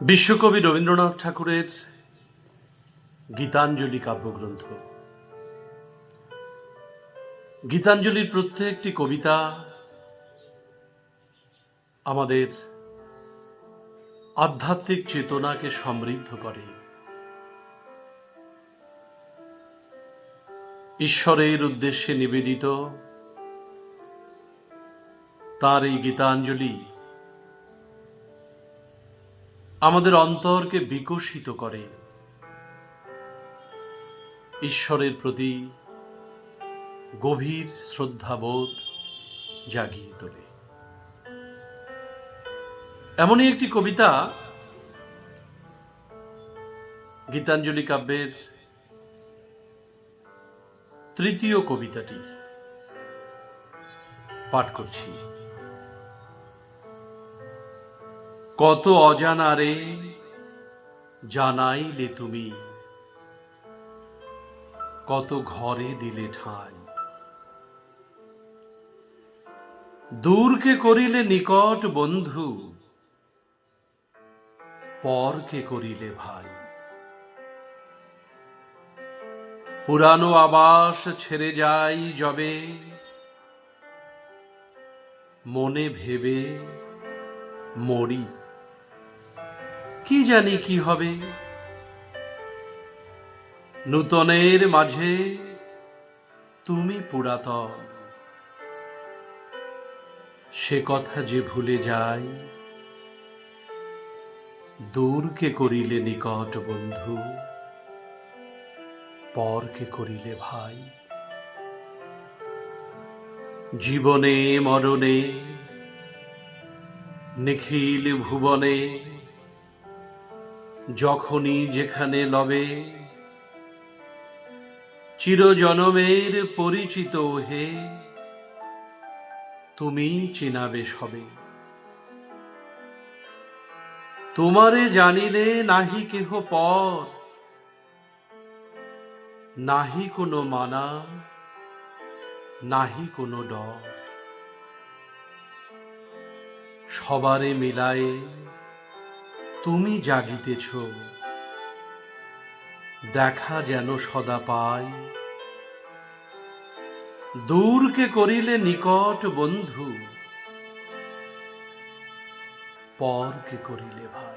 বিশ্বকবি রবীন্দ্রনাথ ঠাকুরের গীতাঞ্জলি কাব্যগ্রন্থ। গীতাঞ্জলির প্রত্যেকটি কবিতা আমাদের আধ্যাত্মিক চেতনাকে সমৃদ্ধ করে। ঈশ্বরের উদ্দেশ্যে নিবেদিত তার এই গীতাঞ্জলি আমাদের অন্তরকে বিকশিত করে, ঈশ্বরের প্রতি গভীর শ্রদ্ধাবোধ জাগিয়ে তোলে। এমনই একটি কবিতা গীতাঞ্জলি কাব্যের তৃতীয় কবিতাটি পাঠ করছি। কত অজানারে জানাইলে তুমি, কত ঘরে দিলে ঠাঁই। দূরকে করিলে নিকট বন্ধু, পরকে করিলে ভাই। পুরানো আবাস ছেড়ে যাই যবে, মনে ভেবে মরি কি জানি কি হবে। নূতনের মাঝে তুমি পুরাতন, সে কথা যে ভুলে যাই। দূরকে করিলে নিকট বন্ধু, পরকে করিলে ভাই। জীবনে মরণে নিখিল ভুবনে, যখনই যেখানে লবে, চিরজনমের পরিচিত হে, তুমি চিনাবে সবে। তোমারে জানিলে নাহি কেহ পর, নাহি কোনো মানা, নাহি কোনো ডর। সবারে মিলায়ে তুমি জাগিতেছ, দেখা যেন সদা পাই। দূরকে করিলে নিকট বন্ধু, পরকে করিলে ভাই।